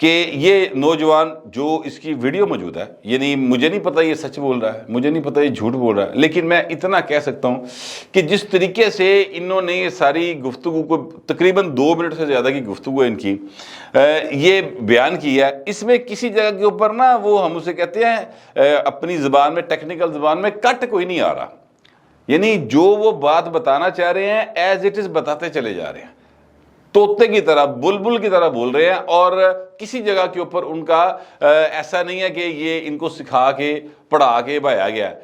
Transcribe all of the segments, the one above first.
کہ یہ نوجوان جو اس کی ویڈیو موجود ہے، یعنی مجھے نہیں پتہ یہ سچ بول رہا ہے، مجھے نہیں پتہ یہ جھوٹ بول رہا ہے، لیکن میں اتنا کہہ سکتا ہوں کہ جس طریقے سے انہوں نے یہ ساری گفتگو کو، تقریباً 2 منٹ سے زیادہ کی گفتگو ان کی یہ بیان کیا ہے، اس میں کسی جگہ کے اوپر نا وہ ہم اسے کہتے ہیں اپنی زبان میں، ٹیکنیکل زبان میں کٹ کوئی نہیں آ رہا، یعنی جو وہ بات بتانا چاہ رہے ہیں ایز اٹ از بتاتے چلے جا رہے ہیں، طوطے کی طرح، بلبل کی طرح بول رہے ہیں، اور کسی جگہ کے اوپر ان کا ایسا نہیں ہے کہ یہ ان کو سکھا کے پڑھا کے بھایا گیا ہے،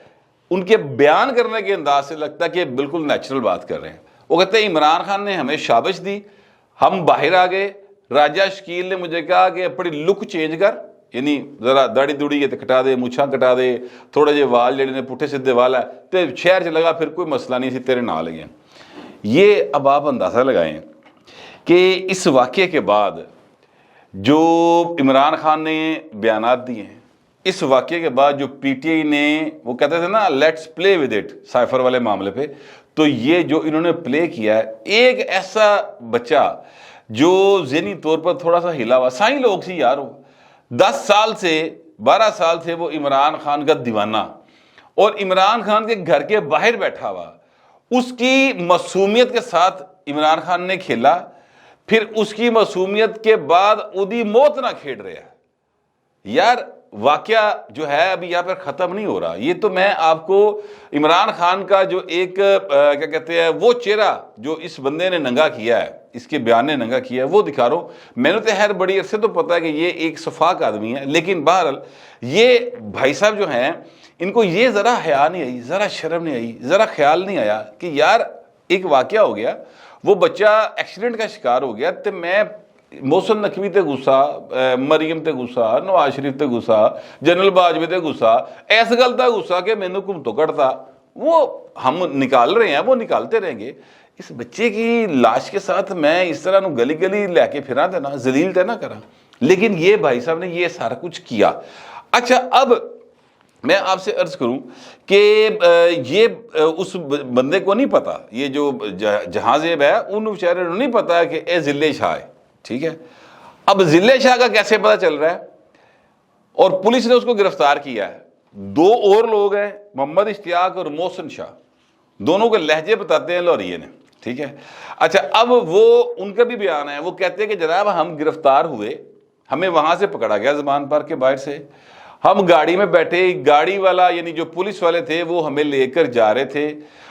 ان کے بیان کرنے کے انداز سے لگتا ہے کہ بالکل نیچرل بات کر رہے ہیں۔ وہ کہتے ہیں عمران خان نے ہمیں شابش دی، ہم باہر آ گئے، راجہ شکیل نے مجھے کہا کہ اپنی لک چینج کر، یعنی ذرا داڑھی دوڑی یہ کٹا دے، مچھاں کٹا دے، تھوڑے جے وال جڑے نے پٹھے سیدھے وال ہے تے شہر چ لگا، پھر کوئی مسئلہ نہیں سی تیرے نال گئے۔ یہ اب آپ اندازہ لگائیں کہ اس واقعے کے بعد جو عمران خان نے بیانات دیے ہیں، اس واقعے کے بعد جو پی ٹی آئی نے، وہ کہتے تھے نا let's play with it cipher والے معاملے پہ، تو یہ جو انہوں نے پلے کیا ہے، ایک ایسا بچہ جو ذہنی طور پر تھوڑا سا ہلا ہوا، سائیں لوگ سی یار، ہو 10 سال سے 12 سال سے وہ عمران خان کا دیوانہ، اور عمران خان کے گھر کے باہر بیٹھا ہوا، اس کی معصومیت کے ساتھ عمران خان نے کھیلا، پھر اس کی معصومیت کے بعد اودی موت نہ کھیڑ رہے ہیں۔ یار واقعہ جو ہے ابھی یہاں پر ختم نہیں ہو رہا، یہ تو میں آپ کو عمران خان کا جو ایک کیا کہتے ہیں وہ چہرہ جو اس بندے نے ننگا کیا ہے، اس کے بیان نے ننگا کیا ہے، وہ دکھا رہا ہوں۔ میں نے تو خیر بڑی عرصے تو پتا ہے کہ یہ ایک شفاق آدمی ہے، لیکن بہرحال یہ بھائی صاحب جو ہیں، ان کو یہ ذرا حیا نہیں آئی، ذرا شرم نہیں آئی، ذرا خیال نہیں آیا کہ یار ایک واقعہ ہو گیا، وہ بچہ ایکسیڈنٹ کا شکار ہو گیا، تو میں محسن نقوی تے غصہ، مریم تے غصہ، نواز شریف تے غصہ، جنرل باجوی تے غصہ، ایس گل دا غصہ کہ مینوں کم تو کٹتا، وہ ہم نکال رہے ہیں، وہ نکالتے رہیں گے۔ اس بچے کی لاش کے ساتھ میں اس طرح نو گلی گلی لے کے پھراں تے نا ذلیل تے نہ کراں، لیکن یہ بھائی صاحب نے یہ سارا کچھ کیا۔ اچھا اب میں آپ سے عرض کروں کہ یہ اس بندے کو نہیں پتا، یہ جو جہاں زیب ہے انہوں بیچارے کو نہیں پتا کہ اے ضلع شاہ ہے، ٹھیک ہے۔ اب ضلع شاہ کا کیسے پتا چل رہا ہے؟ اور پولیس نے اس کو گرفتار کیا ہے۔ 2 اور لوگ ہیں، محمد اشتیاق اور محسن شاہ، دونوں کے لہجے بتاتے ہیں لاہوریے نے، ٹھیک ہے۔ اچھا اب وہ ان کا بھی بیان ہے، وہ کہتے ہیں کہ جناب ہم گرفتار ہوئے، ہمیں وہاں سے پکڑا گیا زمان پارک کے باہر سے، ہم گاڑی میں بیٹھے، گاڑی والا یعنی جو پولیس والے تھے وہ ہمیں لے کر جا رہے تھے،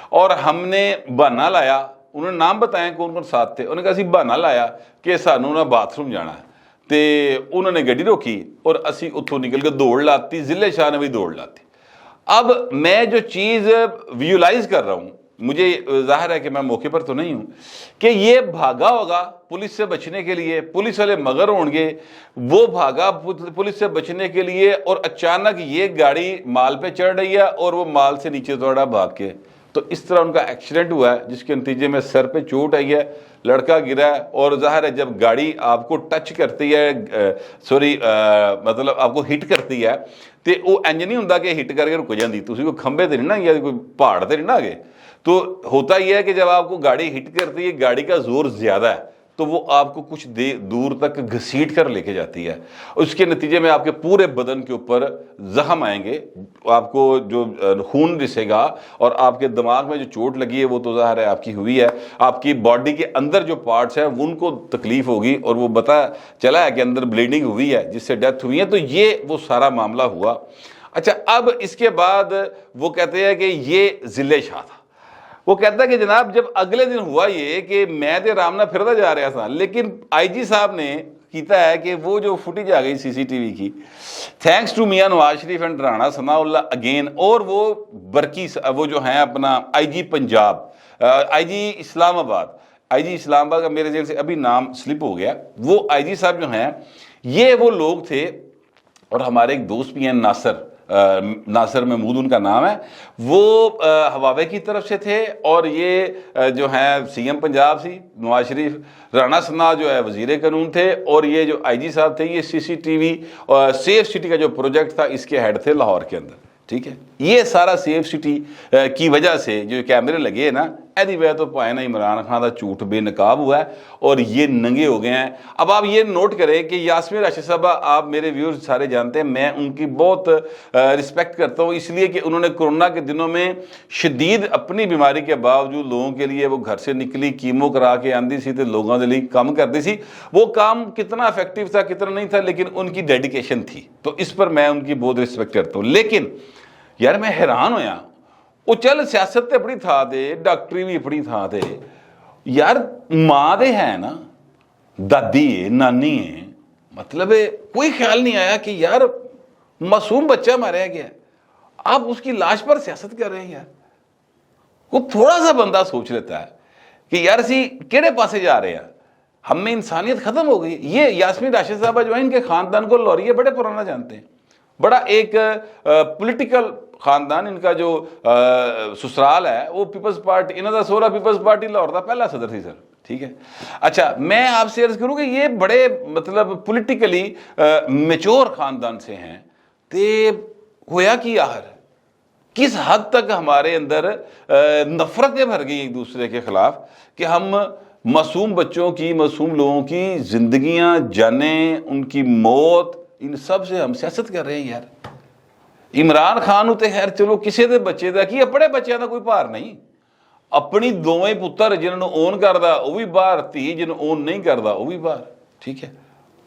اور ہم نے بہانہ لایا، انہوں نے نام بتائیں کون کون ساتھ تھے، انہوں نے کہا سی بہانہ لایا کہ سانوں نا باتھ روم جانا ہے، تے انہوں نے گاڑی روکی اور اسی اتھوں نکل کے دوڑ لاتی، ضلع شاہ نے بھی دوڑ لاتی۔ اب میں جو چیز ویژولائز کر رہا ہوں، مجھے ظاہر ہے کہ میں موقع پر تو نہیں ہوں، کہ یہ بھاگا ہوگا پولیس سے بچنے کے لیے، پولیس والے مگر ہوں گے، وہ بھاگا پولیس سے بچنے کے لیے، اور اچانک یہ گاڑی مال پہ چڑھ رہی ہے اور وہ مال سے نیچے دوڑا بھاگ کے، تو اس طرح ان کا ایکسیڈنٹ ہوا ہے، جس کے نتیجے میں سر پہ چوٹ آئی ہے، لڑکا گرا ہے، اور ظاہر ہے جب گاڑی آپ کو ٹچ کرتی ہے، مطلب آپ کو ہٹ کرتی ہے، تو وہ انج نہیں ہوتا کہ ہٹ کر کے رک جاندی، تسی کوئی کھمبے تے نہیں نا، یا کوئی پہاڑ تے نہیں نا گئے، تو ہوتا یہ ہے کہ جب آپ کو گاڑی ہٹ کرتی ہے، گاڑی کا زور زیادہ ہے، تو وہ آپ کو کچھ دور تک گھسیٹ کر لے کے جاتی ہے، اس کے نتیجے میں آپ کے پورے بدن کے اوپر زخم آئیں گے، آپ کو جو خون رسے گا، اور آپ کے دماغ میں جو چوٹ لگی ہے وہ تو ظاہر ہے آپ کی ہوئی ہے، آپ کی باڈی کے اندر جو پارٹس ہیں ان کو تکلیف ہوگی، اور وہ پتہ چلا ہے کہ اندر بلیڈنگ ہوئی ہے جس سے ڈیتھ ہوئی ہے، تو یہ وہ سارا معاملہ ہوا۔ اچھا اب اس کے بعد وہ کہتے ہیں کہ یہ ضلع شاہ تھا، وہ کہتا ہے کہ جناب جب اگلے دن ہوا یہ کہ میں تے رام نہ پھردا جا رہا تھا، لیکن آئی جی صاحب نے کیتا ہے کہ وہ جو فوٹیج آ گئی سی ٹی وی کی، thanks to Mian Nawaz Sharif and Rana Sanaullah again, اور وہ برکی وہ جو ہیں اپنا آئی جی پنجاب، آئی جی اسلام آباد کا میرے ذہن سے ابھی نام سلپ ہو گیا، وہ آئی جی صاحب جو ہیں یہ وہ لوگ تھے، اور ہمارے ایک دوست بھی ہیں ناصر محمود ان کا نام ہے، وہ ہواوے کی طرف سے تھے، اور یہ جو ہیں سی ایم پنجاب سی نواز شریف، رانا ثناء جو ہے وزیر قانون تھے، اور یہ جو آئی جی صاحب تھے یہ C T V Safe City کا جو پروجیکٹ تھا اس کے ہیڈ تھے لاہور کے اندر، ٹھیک ہے۔ یہ سارا سیف سٹی کی وجہ سے جو کیمرے لگے ہیں نا، ایدی وجہ تو پائے نا عمران خان کا جھوٹ بے نقاب ہوا ہے اور یہ ننگے ہو گئے ہیں۔ اب آپ یہ نوٹ کریں کہ یاسمین راشد صاحبہ، آپ میرے ویورز سارے جانتے ہیں، میں ان کی بہت رسپیکٹ کرتا ہوں، اس لیے کہ انہوں نے کرونا کے دنوں میں شدید اپنی بیماری کے باوجود لوگوں کے لیے وہ گھر سے نکلی، کیمو کرا کے آندی سی تو لوگوں کے لیے کام کرتی سی۔ وہ کام کتنا افیکٹو تھا کتنا نہیں تھا، لیکن ان کی ڈیڈیکیشن تھی، تو اس پر میں ان کی بہت رسپیکٹ کرتا ہوں۔ لیکن یار میں حیران ہویا، وہ چل سیاست تے اپنی تھا دے، ڈاکٹری بھی اپنی تھا دے، یار ماں دے ہیں نا، دادی ہے، نانی ہے، مطلب کوئی خیال نہیں آیا کہ یار معصوم بچہ ماریا گیا، آپ اس کی لاش پر سیاست کر رہے ہیں۔ یار وہ تھوڑا سا بندہ سوچ لیتا ہے کہ یار اسی کیڑے پاسے جا رہے ہیں، ہم میں انسانیت ختم ہو گئی۔ یہ یاسمین راشد صاحبہ جو ہے، ان کے خاندان کو لوریے بڑے پرانا جانتے ہیں، بڑا ایک پولیٹیکل خاندان، ان کا جو سسرال ہے وہ پیپلز پارٹی، انہوں دا سورا پیپلز پارٹی لاہور دا پہلا صدر تھی سر، ٹھیک ہے۔ اچھا میں آپ سے عرض کروں کہ یہ بڑے مطلب پولیٹیکلی میچور خاندان سے ہیں، تے ہویا کی آخر کس حد تک ہمارے اندر نفرتیں بھر گئی ایک دوسرے کے خلاف کہ ہم معصوم بچوں کی، معصوم لوگوں کی زندگیاں، جانیں، ان کی موت، ان سب سے ہم سیاست کر رہے ہیں۔ یار عمران خان ہوتے خیر چلو کسی دے بچے دا کی، اپنے بچے دا کوئی بھار نہیں، اپنی دوویں پتر جنہوں نے اون کردا وہ بھی باہر، تھی جنہوں اون نہیں کردا وہ بھی باہر، ٹھیک ہے۔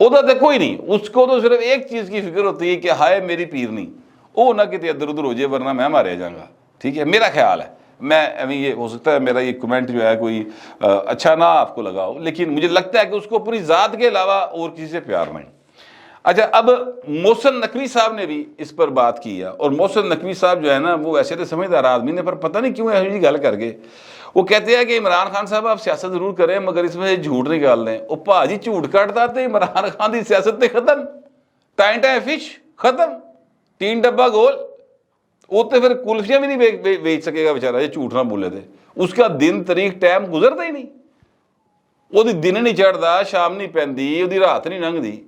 وہ تو کوئی نہیں، اس کو تو صرف ایک چیز کی فکر ہوتی ہے کہ ہائے میری پیرنی، وہ نہ کتے ادھر ادھر ہو جائے ورنہ میں ماریا جاؤں گا، ٹھیک ہے۔ میرا خیال ہے، میں ابھی یہ ہو سکتا ہے میرا یہ کمنٹ جو ہے کوئی اچھا نہ آپ کو لگا ہو، لیکن مجھے لگتا ہے کہ اس کو اپنی ذات کے علاوہ اور کسی سے پیار نہیں۔ اچھا اب محسن نقوی صاحب نے بھی اس پر بات کی ہے، اور محسن نقوی صاحب جو ہے نا وہ ایسے تو سمجھدار آدمی نے، پر پتہ نہیں کیوں ایسی گل کر کے وہ کہتے ہیں کہ عمران خان صاحب آپ سیاست ضرور کریں مگر اس میں جھوٹ نکال دیں۔ وہ پاجی جھوٹ کٹتا تو عمران خان کی سیاست تے ختم، ٹائم فش ختم، 3 ڈبہ گول، وہ تو پھر کلفیاں بھی نہیں بیچ سکے گا بیچارہ، یہ جھوٹ نہ بولے تھے، اس کا دن تاریخ ٹائم گزرتا ہی نہیں، وہ دن نہیں چڑھتا، شام نہیں پہنتی، وہ رات نہیں لنگتی،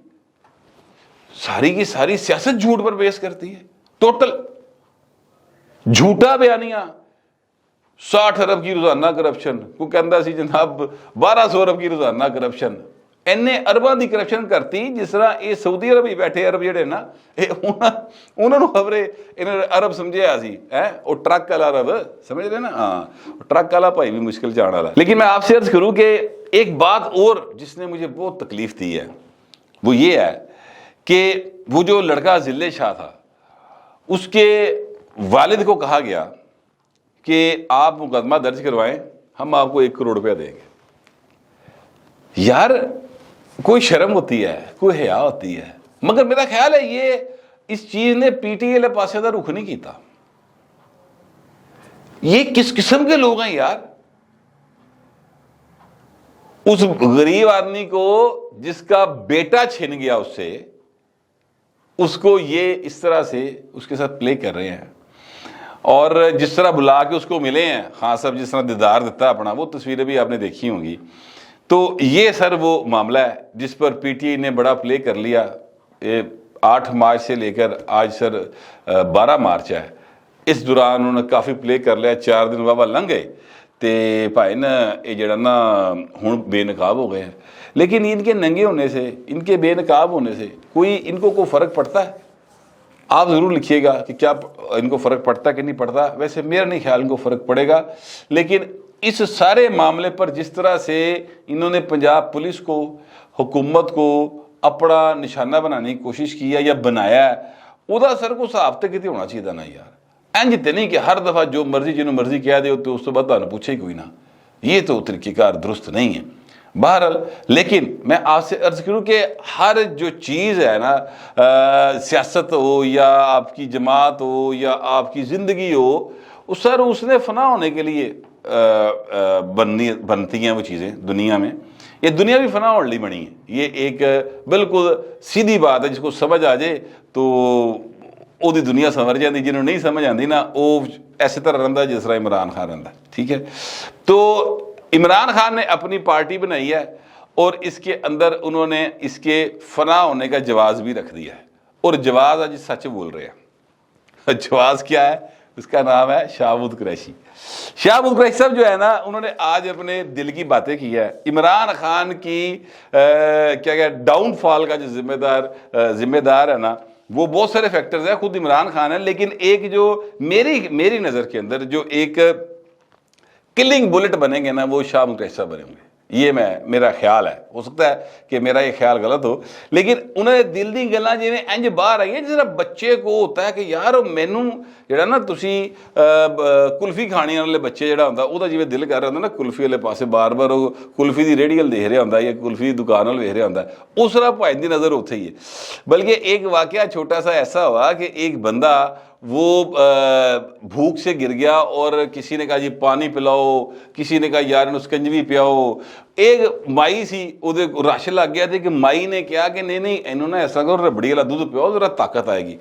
ساری کی ساری سیاست جھوٹ پر بیس کرتی ہے، ٹوٹل جھوٹا بیانیاں۔ 60 ارب کی روزانہ کرپشن، کوئی کہندا سی جناب 1200 ارب کی روزانہ کرپشن، اینے ارباں دی کرپشن کرتی جس طرح یہ سعودی عرب ہی بیٹھے عرب جڑے نا، انہوں نے خبریں عرب سمجھیا سی، وہ ٹرک والا عرب سمجھ رہے نا، ہاں ٹرک والا بھائی بھی مشکل جان والا۔ لیکن میں آپ سے عرض کروں کہ ایک بات اور جس نے مجھے بہت تکلیف دی ہے وہ یہ ہے کہ وہ جو لڑکا ذلے شاہ تھا، اس کے والد کو کہا گیا کہ آپ مقدمہ درج کروائیں، ہم آپ کو 1 کروڑ روپیہ دیں گے۔ یار کوئی شرم ہوتی ہے، کوئی حیا ہوتی ہے، مگر میرا خیال ہے یہ اس چیز نے پی ٹی اے پاسے دا رخ نہیں کیتا۔ یہ کس قسم کے لوگ ہیں یار؟ اس غریب آدمی کو جس کا بیٹا چھن گیا اس سے، اس کو یہ اس طرح سے اس کے ساتھ پلے کر رہے ہیں، اور جس طرح بلا کے اس کو ملے ہیں خان صاحب، جس طرح دیدار دیتا اپنا، وہ تصویریں بھی آپ نے دیکھی ہوں گی۔ تو یہ سر وہ معاملہ ہے جس پر پی ٹی آئی نے بڑا پلے کر لیا۔ 8 مارچ سے لے کر آج سر 12 مارچ ہے، اس دوران انہوں نے کافی پلے کر لیا، 4 دن بابا لنگ گئے تے بھائی نا یہ جڑا نا ہوں بے نقاب ہو گئے ہیں۔ لیکن ان کے ننگے ہونے سے، ان کے بے نقاب ہونے سے ان کو فرق پڑتا ہے؟ آپ ضرور لکھیے گا کہ کیا ان کو فرق پڑتا کہ نہیں پڑتا۔ ویسے میرا نہیں خیال ان کو فرق پڑے گا، لیکن اس سارے معاملے پر جس طرح سے انہوں نے پنجاب پولیس کو، حکومت کو اپنا نشانہ بنانے کی کوشش کی ہے یا بنایا ہے، وہ سر کو صاحب تک کتنے ہونا چاہیے نا یار۔ انج تے نہیں کہ ہر دفعہ جو مرضی جنہوں مرضی کہہ دے تو اس تو بعد تمہیں پوچھے کوئی نہ، یہ تو طریقہ کار درست نہیں ہے۔ بہرحال لیکن میں آپ سے عرض کروں کہ ہر جو چیز ہے نا، سیاست ہو یا آپ کی جماعت ہو یا آپ کی زندگی ہو، سر اس نے فنا ہونے کے لیے بنتی ہیں وہ چیزیں دنیا میں۔ یہ دنیا بھی فنا ہونے بنی ہے، یہ ایک بالکل سیدھی بات ہے، جس کو سمجھ آ جائے تو وہ دنیا سمجھ جاتی، جنہوں نہیں سمجھ آتی نا وہ ایسے طرح رہتا جس طرح عمران خان رہتا، ٹھیک ہے۔ تو عمران خان نے اپنی پارٹی بنائی ہے اور اس کے اندر انہوں نے اس کے فنا ہونے کا جواز بھی رکھ دیا ہے، اور جواز آج سچ بول رہے ہیں۔ جواز کیا ہے؟ اس کا نام ہے شاہ محمود قریشی۔ شاہ محمود قریشی صاحب جو ہے نا، انہوں نے آج اپنے دل کی باتیں کی ہے۔ عمران خان کی کیا ڈاؤن فال کا جو ذمہ دار ہے نا، وہ بہت سارے فیکٹرز ہیں، خود عمران خان ہے، لیکن ایک جو میری نظر کے اندر جو ایک کلنگ بلٹ بنیں گے نا، وہ شاہ محمود قریشی صاحب بنے ہوں گے۔ یہ میرا خیال ہے، ہو سکتا ہے کہ میرا یہ خیال غلط ہو، لیکن انہوں نے دل دی گلاں جی انج باہر آئی ہیں جس طرح بچے کو ہوتا ہے کہ یار مینوں جڑا نا تسی کلفی کھانی والے بچے جڑا ہوندا او دا جویں دل کر رہا ہوندا نا کلفی والے پاسے بار بار وہ کلفی دی ریڑھی ول دیکھ رہا ہوندا یا کلفی دی دکان ول ویکھ رہا ہوندا، اس طرح بھائی دی نظر اوتھے ہی ہے۔ بلکہ ایک واقعہ چھوٹا سا ایسا ہوا کہ ایک بندہ وہ بھوک سے گر گیا اور کسی نے کہا جی پانی پلاؤ، کسی نے کہا یار سکنجوی پیاؤ۔ ایک مائی سی وہ رش لگ گیا تھا کہ مائی نے کہا کہ نہیں انہوں نے ایسا کرو ربڑی والا دودھ پیاؤ ذرا طاقت آئے گی۔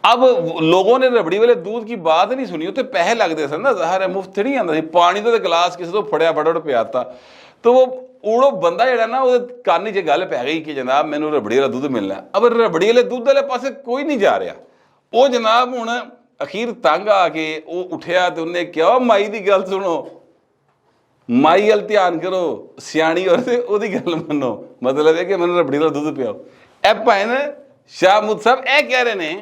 اب لوگوں نے ربڑی والے دودھ کی بات نہیں سنی، اتنے پیسے لگتے سن نا، ظاہر ہے مفت نہیں آتا سی، پانی تو گلاس کسی تو پھڑیا فٹافٹ پیا تا، تو وہ اوڑو بندہ جڑا نا وہ کان چ گل پی گئی کہ جناب مینوں ربڑی والا دودھ ملنا ہے۔ اب ربڑی والے دودھ والے پاسے کوئی نہیں جا رہا، وہ جناب ہوں اخیر تنگ آ کے وہ اٹھیا تو انہیں کیا مائی دی گل سنو، مائی ال دھیان کرو، سیانی اور دی گل منو، مطلب ہے کہ میں ربڑی والا دودھ پیاؤ۔ اے بھائی شاہ محمود صاحب اے کہہ رہے ہیں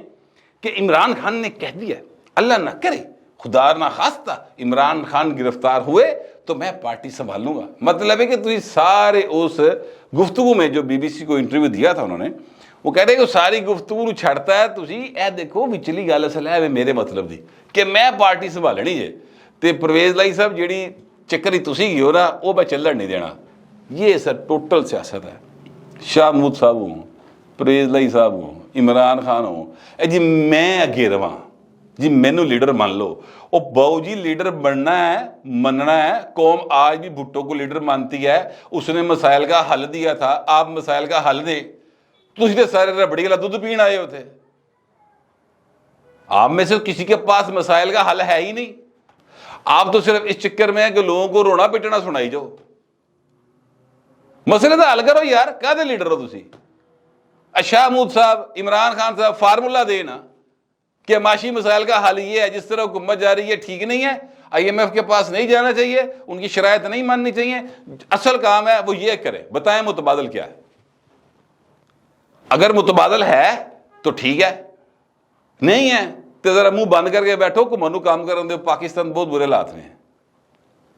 کہ عمران خان نے کہہ دیا اللہ نہ کرے خدا نہ خواستہ عمران خان گرفتار ہوئے تو میں پارٹی سنبھالوں گا۔ مطلب ہے کہ تھی سارے اس گفتگو میں جو بی بی سی کو انٹرویو دیا تھا انہوں نے، وہ کہہ رہے کہ ساری گفتگو چھڑتا ہے تسی اے دیکھو وچلی گل اصل ہے میرے مطلب دی کہ میں پارٹی سنبھالنی جے تے پرویز لائی صاحب جیڑی چکری تسی گئی ہو نا وہ میں چلن نہیں دینا۔ یہ سر ٹوٹل سیاست ہے۔ شاہ محمود صاحب ہوں، پرویز لائی صاحب ہوں، عمران خان ہوں، اے جی میں اگے رواں جی مینوں لیڈر مان لو، او باؤ جی لیڈر بننا ہے مننا ہے۔ قوم آج بھی بھٹو کو لیڈر مانتی ہے، اس نے مسائل کا حل دیا تھا، آپ مسائل کا حل دے، تسی تے سارے ربڑی والا دودھ پین آئے ہوتے۔ آپ میں سے کسی کے پاس مسائل کا حل ہے ہی نہیں، آپ تو صرف اس چکر میں ہے کہ لوگوں کو رونا پٹنا سنائی جاؤ۔ مسئلے تو حل کرو یار، کہتے لیڈر ہو تسی؟ شاہ محمود صاحب عمران خان صاحب فارمولہ دے نا کہ معاشی مسائل کا حل یہ ہے، جس طرح حکومت جا رہی ہے ٹھیک نہیں ہے، آئی ایم ایف کے پاس نہیں جانا چاہیے، ان کی شرائط نہیں ماننی چاہیے، اصل کام ہے وہ یہ کرے۔ بتائیں متبادل کیا ہے؟ اگر متبادل ہے تو ٹھیک ہے، نہیں ہے تو ذرا منہ بند کر کے بیٹھو، کمانو کام کرنے دو۔ پاکستان بہت برے حالات میں ہے،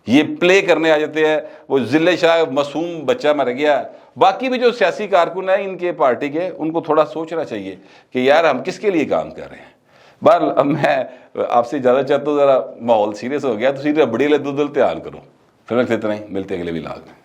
یہ پلے کرنے آ جاتے ہیں۔ وہ ذل شاہ معصوم بچہ مر گیا۔ باقی بھی جو سیاسی کارکن ہیں ان کے پارٹی کے، ان کو تھوڑا سوچنا چاہیے کہ یار ہم کس کے لیے کام کر رہے ہیں۔ بہرحال اب میں آپ سے زیادہ چاہتا ہوں، ذرا ماحول سیریس ہو گیا تو ربڑی والے دودھ دھیان کرو۔ پھر اتنا ہی، ملتے اگلے ولاگ میں۔